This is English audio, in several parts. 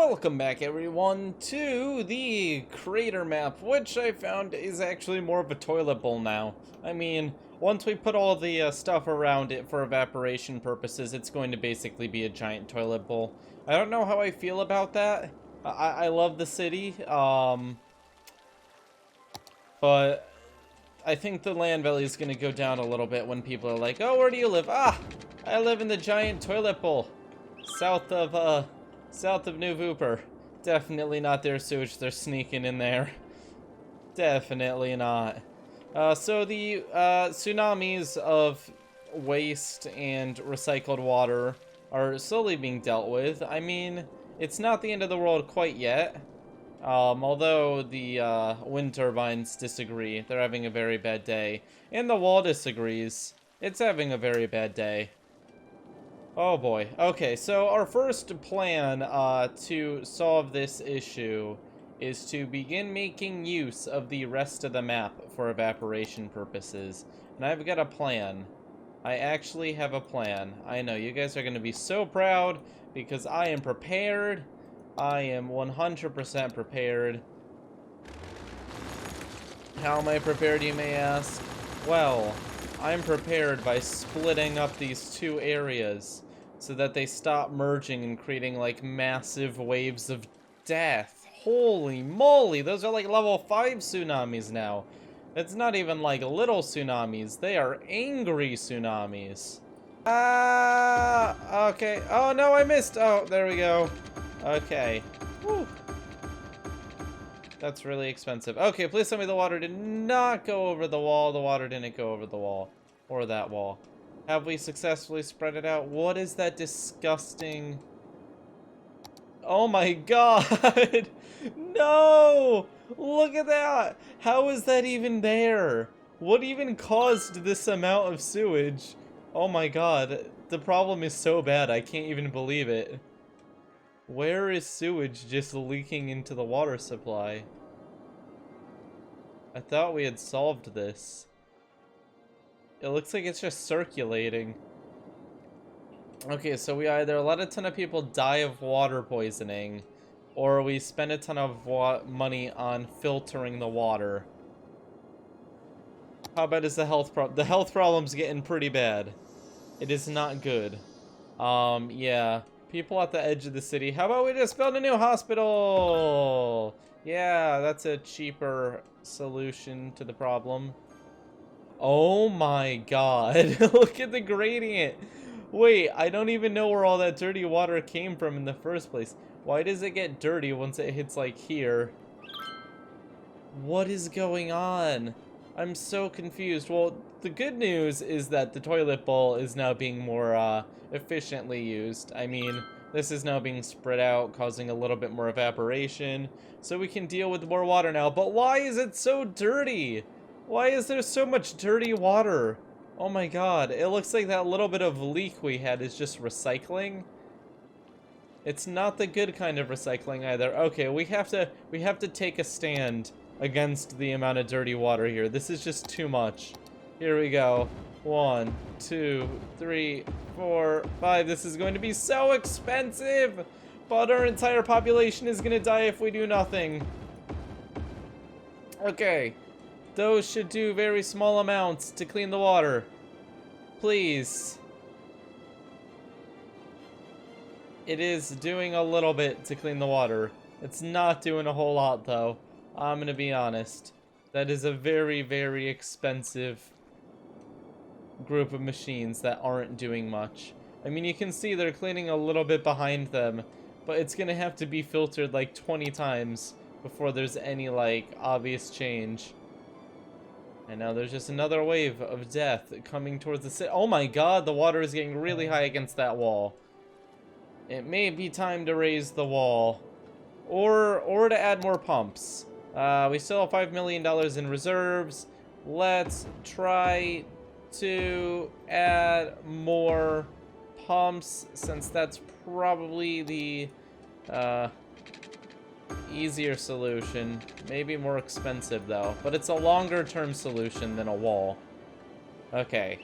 Welcome back everyone to the crater map, which I found is actually more of a toilet bowl now. I mean, once we put all the stuff around it for evaporation purposes, it's going to basically be a giant toilet bowl. I don't know how I feel about that. I love the city, but I think the land value is going to go down a little bit when people are like, oh, where do you live? Ah, I live in the giant toilet bowl, south of New Vooper. Definitely not their sewage they're sneaking in there. Definitely not. So the tsunamis of waste and recycled water are slowly being dealt with. I mean, it's not the end of the world quite yet. Although the wind turbines disagree. They're having a very bad day. And the wall disagrees. It's having a very bad day. Oh boy. Okay, so our first plan to solve this issue is to begin making use of the rest of the map for evaporation purposes. And I've got a plan. I actually have a plan. I know, you guys are going to be so proud because I am prepared. I am 100% prepared. How am I prepared, you may ask? Well, I'm prepared by splitting up these two areas so that they stop merging and creating like massive waves of death. Holy moly, those are like level 5 tsunamis now. It's not even like little tsunamis, they are angry tsunamis. Ah, okay. Oh no, I missed. Oh, there we go. Okay. Whew. That's really expensive. Okay, please tell me the water did not go over the wall. The water didn't go over the wall. Or that wall. Have we successfully spread it out? What is that disgusting... Oh my god! No! Look at that! How is that even there? What even caused this amount of sewage? Oh my god. The problem is so bad, I can't even believe it. Where is sewage just leaking into the water supply? I thought we had solved this. It looks like it's just circulating. Okay, so we either let a ton of people die of water poisoning, or we spend a ton of money on filtering the water. How bad is the health problem? The health problem's getting pretty bad. It is not good. Yeah. People at the edge of the city. How about we just build a new hospital? Yeah, that's a cheaper solution to the problem. Oh my god. Look at the gradient. Wait, I don't even know where all that dirty water came from in the first place. Why does it get dirty once it hits like here? What is going on? I'm so confused. Well, the good news is that the toilet bowl is now being more efficiently used. I mean, this is now being spread out, causing a little bit more evaporation, so we can deal with more water now. But why is it so dirty? Why is there so much dirty water? Oh my god, it looks like that little bit of leak we had is just recycling. It's not the good kind of recycling either. Okay, we have to take a stand against the amount of dirty water here. This is just too much. Here we go. 1, 2, 3, 4, 5. This is going to be so expensive, but our entire population is going to die if we do nothing. Okay. Those should do very small amounts to clean the water. Please. It is doing a little bit to clean the water. It's not doing a whole lot, though. I'm gonna be honest. That is a very, very expensive group of machines that aren't doing much. I mean, you can see they're cleaning a little bit behind them, but it's gonna have to be filtered like 20 times before there's any, like, obvious change. And now there's just another wave of death coming towards the city. Oh my god, the water is getting really high against that wall. It may be time to raise the wall. Or to add more pumps. We still have $5 million in reserves. Let's try to add more pumps, since that's probably the easier solution. Maybe more expensive though, but it's a longer term solution than a wall. Okay,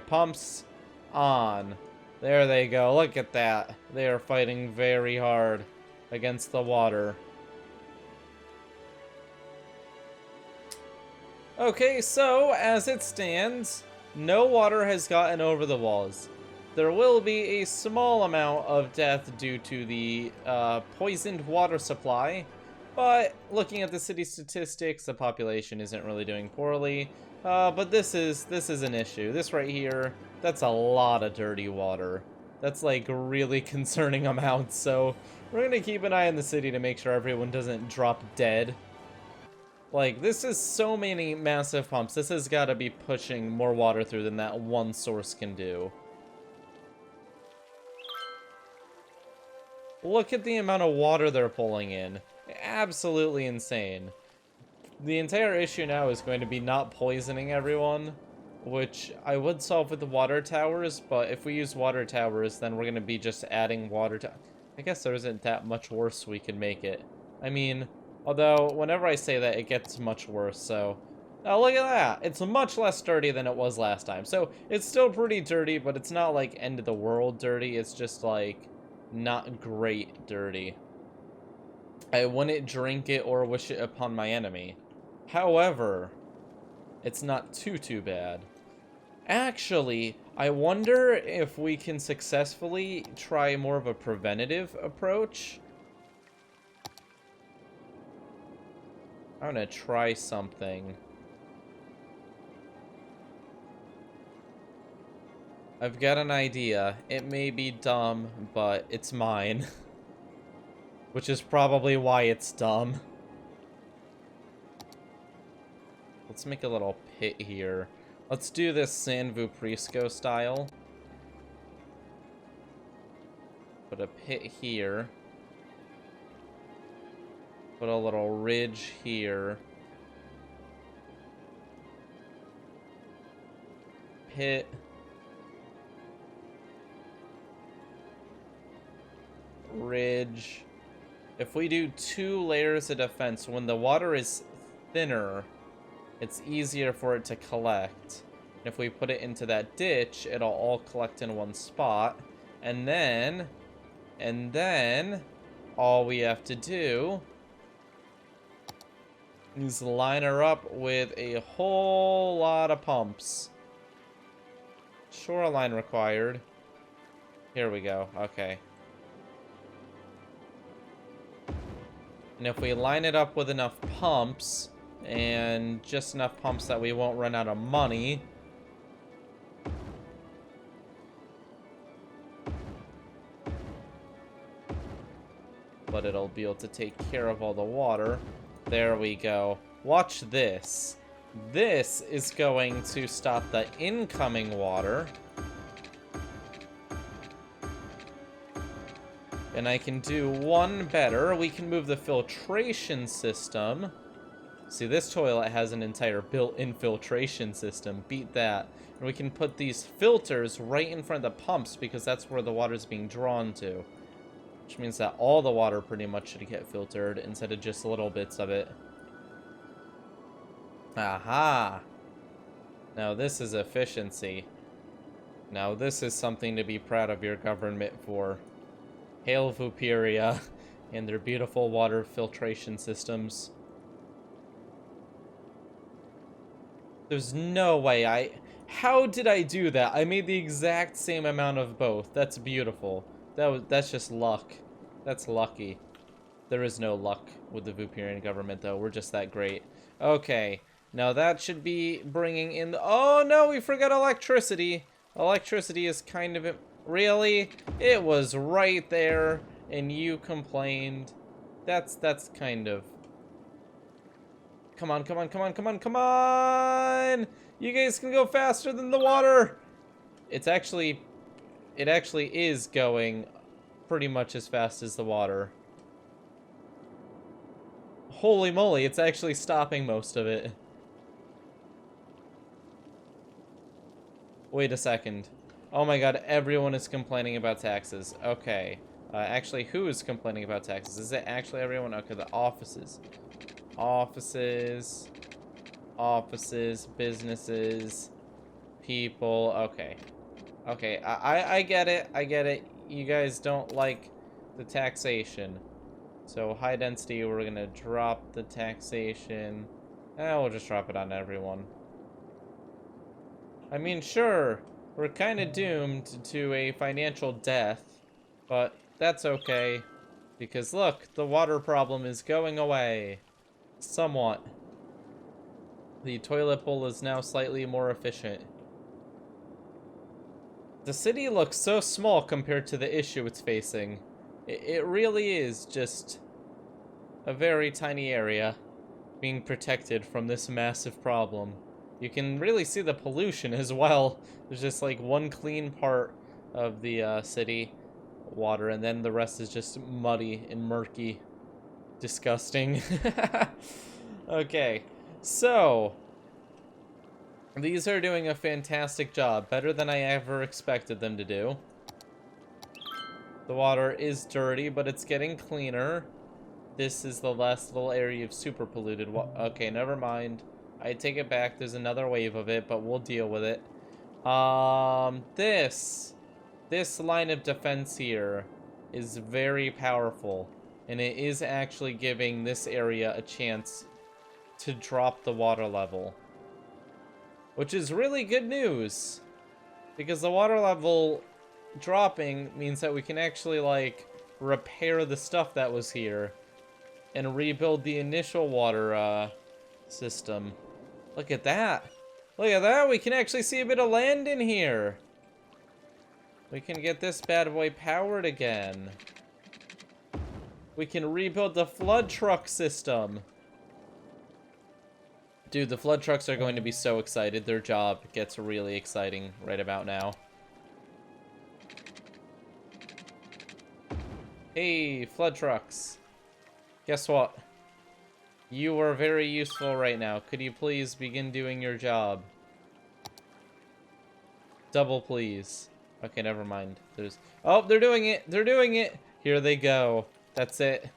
pumps on. There they go. Look at that. They are fighting very hard against the water. Okay, so as it stands, no water has gotten over the walls. There will be a small amount of death due to the poisoned water supply, but looking at the city statistics, the population isn't really doing poorly. But this is an issue. This right here, that's a lot of dirty water. That's like really concerning amounts, so we're gonna keep an eye on the city to make sure everyone doesn't drop dead. Like, this is so many massive pumps. This has got to be pushing more water through than that one source can do. Look at the amount of water they're pulling in. Absolutely insane. The entire issue now is going to be not poisoning everyone, which I would solve with the water towers, but if we use water towers, then we're going to be just adding water to... I guess there isn't that much worse we can make it. I mean... Although, whenever I say that, it gets much worse, so... Oh, look at that! It's much less dirty than it was last time. So, it's still pretty dirty, but it's not, like, end-of-the-world dirty. It's just, like, not great dirty. I wouldn't drink it or wish it upon my enemy. However, it's not too bad. Actually, I wonder if we can successfully try more of a preventative approach. I'm gonna try something. I've got an idea. It may be dumb, but it's mine. Which is probably why it's dumb. Let's make a little pit here. Let's do this San Vooperia style. Put a pit here. Put a little ridge here. Pit. Ridge. If we do 2 layers of defense, when the water is thinner, it's easier for it to collect. If we put it into that ditch, it'll all collect in one spot. And then, all we have to do is line her up with a whole lot of pumps. Shoreline required. Here we go. Okay. And if we line it up with enough pumps, and just enough pumps that we won't run out of money, but it'll be able to take care of all the water. There we go. Watch this. This is going to stop the incoming water. And I can do one better. We can move the filtration system. See, this toilet has an entire built-in filtration system. Beat that. And we can put these filters right in front of the pumps because that's where the water is being drawn to. Which means that all the water pretty much should get filtered instead of just little bits of it. Aha! Now this is efficiency. Now this is something to be proud of your government for. Hail Vooperia and their beautiful water filtration systems. There's no way how did I do that? I made the exact same amount of both. That's beautiful. That's just luck. That's lucky. There is no luck with the Vooperian government, though. We're just that great. Okay. Now that should be bringing in the... Oh, no, we forgot electricity. Electricity is kind of... Really? It was right there, and you complained. That's kind of... Come on, come on, come on, come on, come on! You guys can go faster than the water! It actually is going pretty much as fast as the water. Holy moly, it's actually stopping most of it. Wait a second. Oh my god, everyone is complaining about taxes. Okay. Actually, who is complaining about taxes? Is it actually everyone? Okay, the offices. Offices. Offices. Businesses. People. Okay. Okay, I get it. I get it. You guys don't like the taxation. So high density, we're gonna drop the taxation. We'll just drop it on everyone. I mean, sure, we're kind of doomed to a financial death, but that's okay. Because look, the water problem is going away. Somewhat. The toilet bowl is now slightly more efficient. The city looks so small compared to the issue it's facing. It really is just a very tiny area being protected from this massive problem. You can really see the pollution as well. There's just like one clean part of the city water, and then the rest is just muddy and murky. Disgusting. Okay, so these are doing a fantastic job, better than I ever expected them to do. The water is dirty, but it's getting cleaner. This is the last little area of super polluted water. Okay, never mind. I take it back. There's another wave of it, but we'll deal with it. This line of defense here is very powerful, and it is actually giving this area a chance to drop the water level, which is really good news, because the water level dropping means that we can actually, like, repair the stuff that was here and rebuild the initial water system. Look at that. Look at that. We can actually see a bit of land in here. We can get this bad boy powered again. We can rebuild the flood truck system. Dude, the flood trucks are going to be so excited. Their job gets really exciting right about now. Hey, flood trucks. Guess what? You are very useful right now. Could you please begin doing your job? Double, please. Okay, never mind. There's... Oh, they're doing it! They're doing it! Here they go. That's it.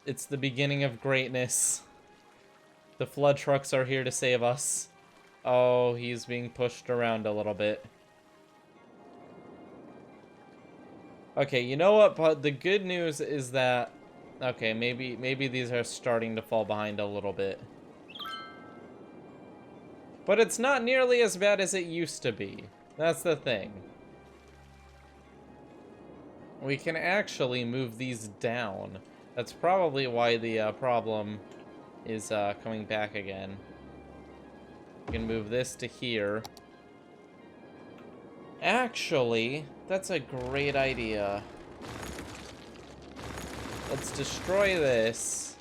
It's the beginning of greatness. The flood trucks are here to save us. Oh, he's being pushed around a little bit. Okay, you know what? But the good news is that... Okay, maybe these are starting to fall behind a little bit. But it's not nearly as bad as it used to be. That's the thing. We can actually move these down. That's probably why the problem is coming back again. We can move this to here. Actually, that's a great idea. Let's destroy this.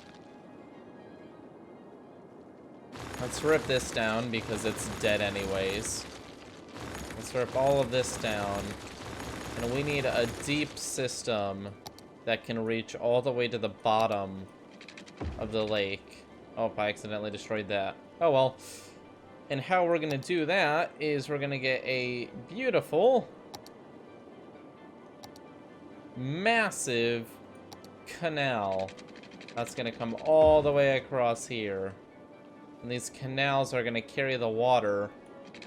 Let's rip this down because it's dead anyways. Let's rip all of this down. And we need a deep system that can reach all the way to the bottom of the lake. Oh, I accidentally destroyed that. Oh well. And how we're gonna do that is we're gonna get a beautiful, massive canal that's gonna come all the way across here. And these canals are gonna carry the water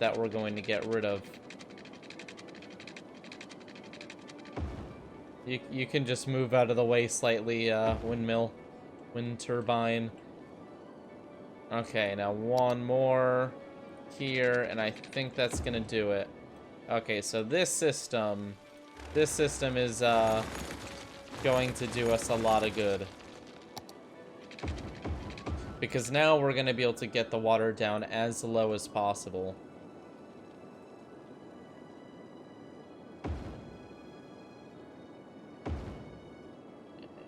that we're going to get rid of. You can just move out of the way slightly, wind turbine. Okay, now one more here, and I think that's gonna do it. Okay, so this system is going to do us a lot of good, because now we're gonna be able to get the water down as low as possible.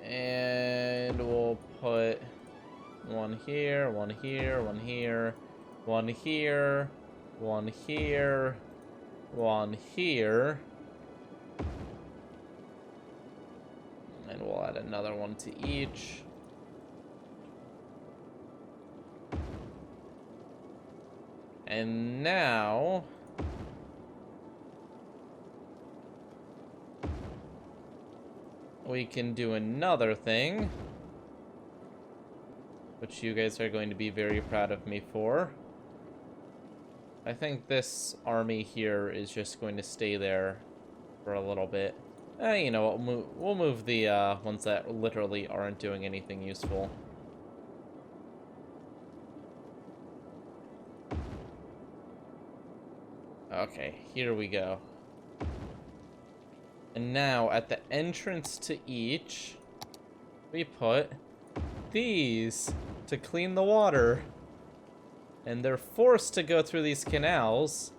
And we'll put one here, one here, one here, one here, one here, one here. And we'll add another one to each. And now we can do another thing, which you guys are going to be very proud of me for. I think this army here is just going to stay there for a little bit. You know what, we'll move the ones that literally aren't doing anything useful. Okay, here we go. And now, at the entrance to each, we put these to clean the water. And they're forced to go through these canals,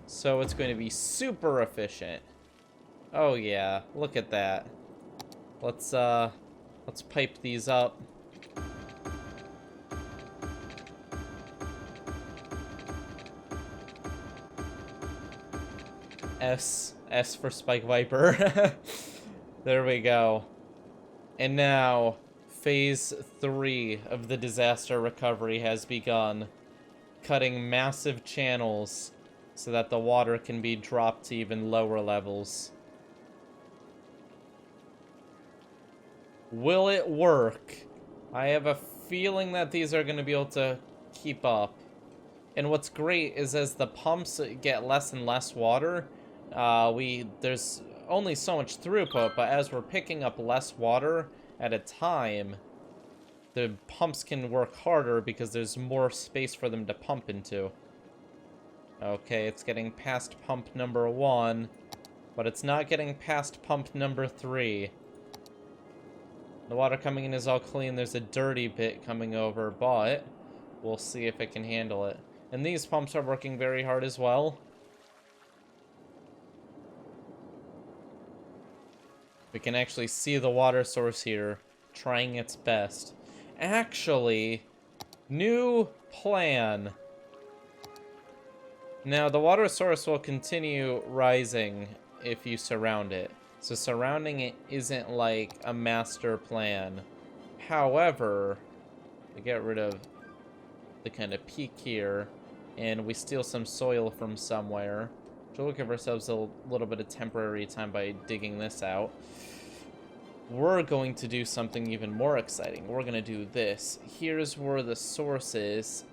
so it's going to be super efficient. Oh yeah, look at that. Let's pipe these up. S for Spike Viper. There we go. And now, phase 3 of the disaster recovery has begun. Cutting massive channels so that the water can be dropped to even lower levels. Will it work? I have a feeling that these are going to be able to keep up. And what's great is as the pumps get less and less water, there's only so much throughput, but as we're picking up less water at a time, the pumps can work harder because there's more space for them to pump into. Okay, it's getting past pump number 1, but it's not getting past pump number 3. The water coming in is all clean. There's a dirty bit coming over, but we'll see if it can handle it. And these pumps are working very hard as well. We can actually see the water source here trying its best. Actually, new plan. Now, the water source will continue rising if you surround it. So surrounding it isn't like a master plan. However, we get rid of the kind of peak here, and we steal some soil from somewhere. So we'll give ourselves a little bit of temporary time by digging this out. We're going to do something even more exciting. We're going to do this. Here's where the source is.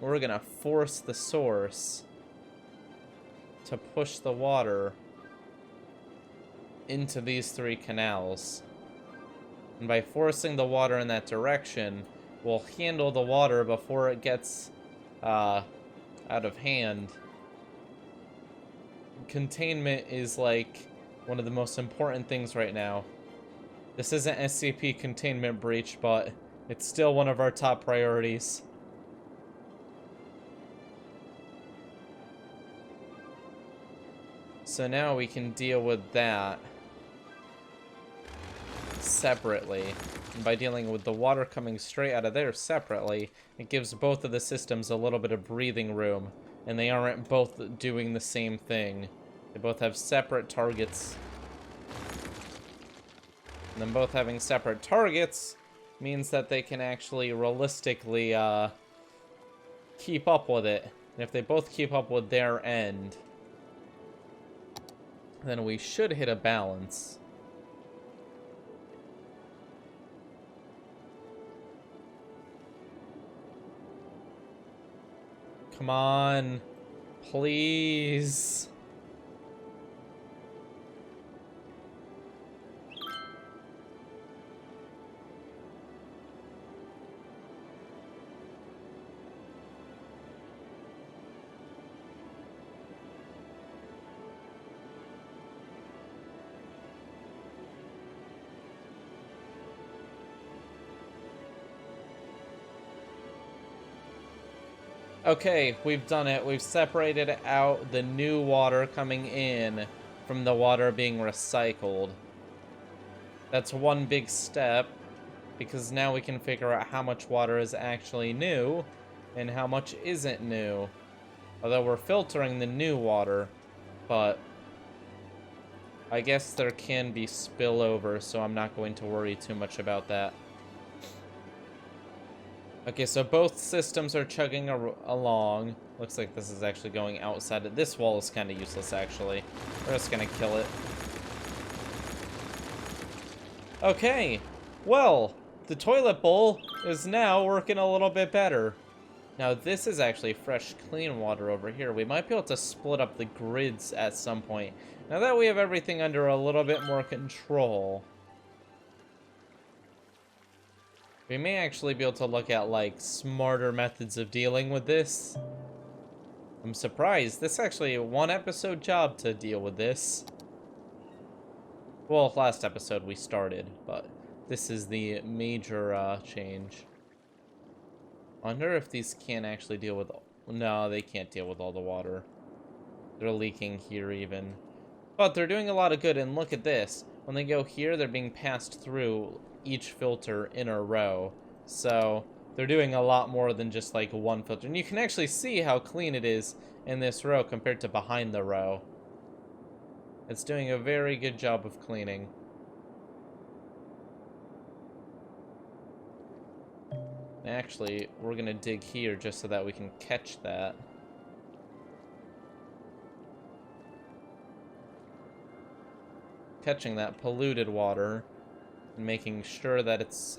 We're going to force the source to push the water into these 3 canals. And by forcing the water in that direction, we'll handle the water before it gets out of hand. Containment is like one of the most important things right now. This isn't SCP containment breach, but it's still one of our top priorities. So now we can deal with that separately. And by dealing with the water coming straight out of there separately, it gives both of the systems a little bit of breathing room, and they aren't both doing the same thing. They both have separate targets. And them both having separate targets means that they can actually realistically keep up with it. And if they both keep up with their end, then we should hit a balance. Come on, please. Okay, we've done it. We've separated out the new water coming in from the water being recycled. That's one big step, because now we can figure out how much water is actually new and how much isn't new. Although we're filtering the new water, but I guess there can be spillover, so I'm not going to worry too much about that. Okay, so both systems are chugging along. Looks like this is actually going outside. This wall is kind of useless, actually. We're just gonna kill it. Okay, well, the toilet bowl is now working a little bit better. Now this is actually fresh, clean water over here. We might be able to split up the grids at some point. Now that we have everything under a little bit more control, we may actually be able to look at, like, smarter methods of dealing with this. I'm surprised. This is actually a one-episode job to deal with this. Well, last episode we started, but this is the major change. I wonder if these can't actually deal with... No, they can't deal with all the water. They're leaking here even. But they're doing a lot of good, and look at this. When they go here, they're being passed through each filter in a row. So they're doing a lot more than just like one filter. And you can actually see how clean it is in this row compared to behind the row. It's doing a very good job of cleaning. Actually, we're gonna dig here just so that we can catch that. Catching that polluted water and making sure that it's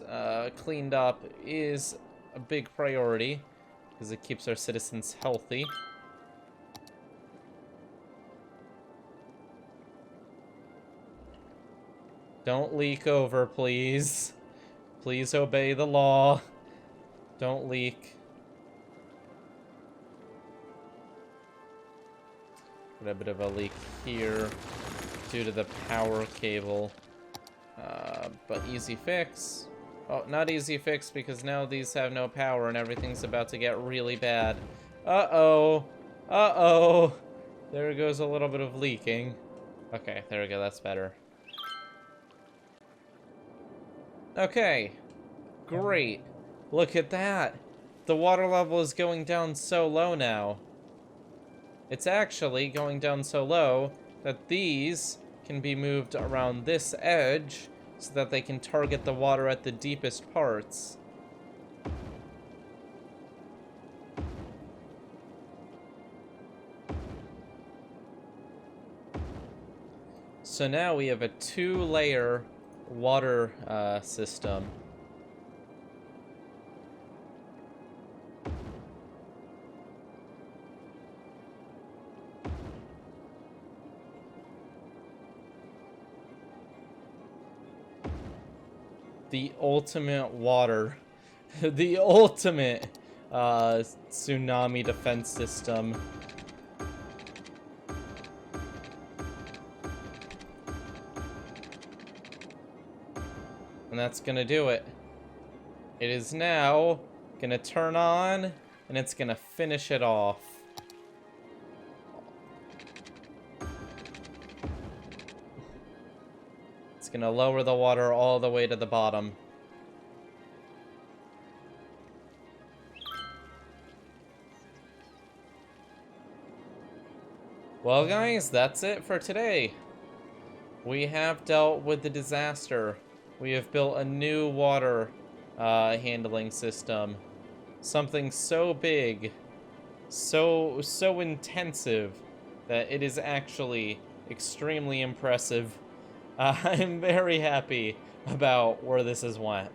cleaned up is a big priority because it keeps our citizens healthy. Don't leak over, please. Please obey the law. Don't leak. Got a bit of a leak here due to the power cable. But easy fix. Oh, not easy fix because now these have no power and everything's about to get really bad. Uh-oh. Uh-oh. There goes a little bit of leaking. Okay, there we go. That's better. Okay. Great. Look at that. The water level is going down so low now. It's actually going down so low that these can be moved around this edge so that they can target the water at the deepest parts. So now we have a 2-layer water system. The ultimate water. The ultimate tsunami defense system. And that's gonna do it. It is now gonna turn on, and it's gonna finish it off. It's gonna lower the water all the way to the bottom. Well, guys, that's it for today. We have dealt with the disaster. We have built a new water handling system. Something so big, so intensive, that it is actually extremely impressive. I'm very happy about where this has went.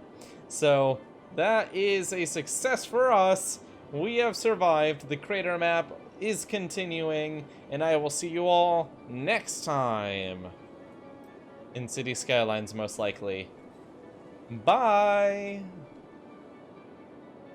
So, that is a success for us. We have survived. The crater map is continuing, and I will see you all next time. In City Skylines, most likely. Bye!